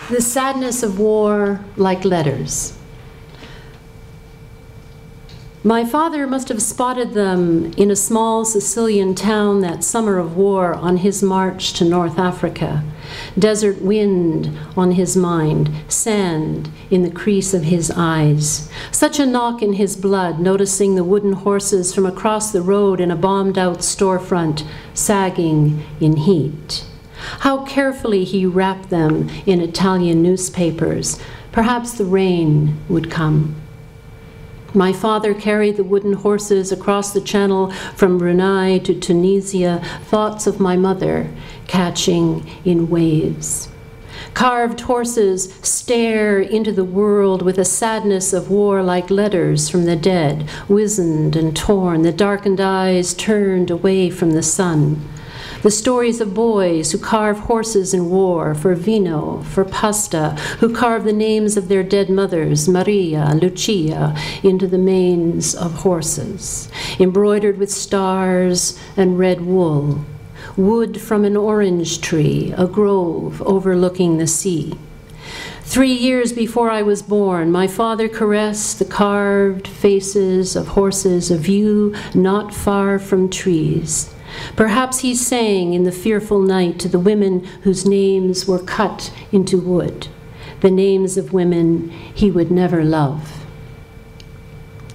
The sadness of war like letters. My father must have spotted them in a small Sicilian town that summer of war on his march to North Africa. Desert wind on his mind, sand in the crease of his eyes. Such a knock in his blood, noticing the wooden horses from across the road in a bombed-out storefront, sagging in heat. How carefully he wrapped them in Italian newspapers. Perhaps the rain would come. My father carried the wooden horses across the channel from Brunei to Tunisia, thoughts of my mother catching in waves. Carved horses stare into the world with a sadness of war like letters from the dead, wizened and torn, the darkened eyes turned away from the sun. The stories of boys who carve horses in war for vino, for pasta, who carve the names of their dead mothers, Maria, Lucia, into the manes of horses, embroidered with stars and red wool, wood from an orange tree, a grove overlooking the sea. 3 years before I was born, my father caressed the carved faces of horses, a view not far from trees. Perhaps he sang in the fearful night to the women whose names were cut into wood, the names of women he would never love.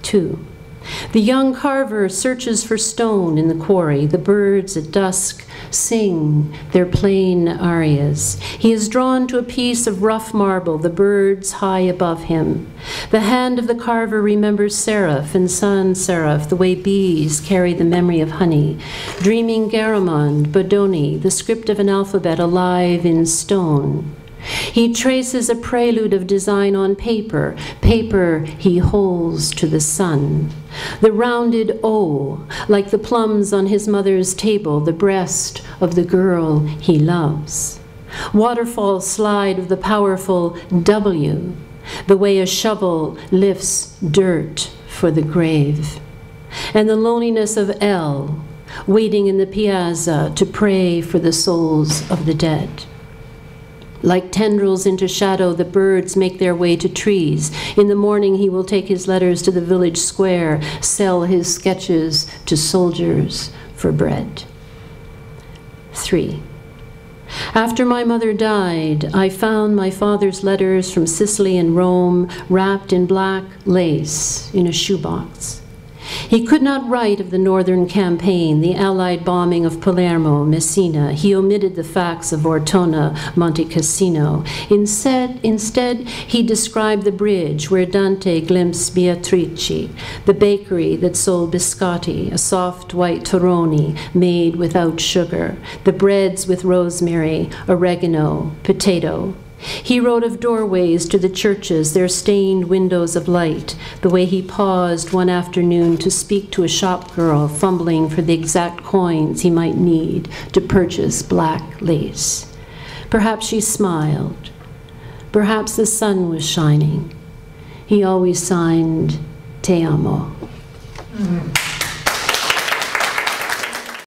2. The young carver searches for stone in the quarry. The birds at dusk sing their plain arias. He is drawn to a piece of rough marble, the birds high above him. The hand of the carver remembers seraph and sans seraph, the way bees carry the memory of honey. Dreaming Garamond, Bodoni, the script of an alphabet alive in stone. He traces a prelude of design on paper, paper he holds to the sun. The rounded O, like the plums on his mother's table, the breast of the girl he loves. Waterfall slide of the powerful W, the way a shovel lifts dirt for the grave. And the loneliness of L, waiting in the piazza to pray for the souls of the dead. Like tendrils into shadow, the birds make their way to trees. In the morning, he will take his letters to the village square, sell his sketches to soldiers for bread. 3. After my mother died, I found my father's letters from Sicily and Rome wrapped in black lace in a shoebox. He could not write of the Northern Campaign, the Allied bombing of Palermo, Messina. He omitted the facts of Ortona, Monte Cassino. Instead, he described the bridge where Dante glimpsed Beatrice, the bakery that sold biscotti, a soft white torroni made without sugar, the breads with rosemary, oregano, potato. He wrote of doorways to the churches, their stained windows of light, the way he paused one afternoon to speak to a shop girl fumbling for the exact coins he might need to purchase black lace. Perhaps she smiled. Perhaps the sun was shining. He always signed, Te amo.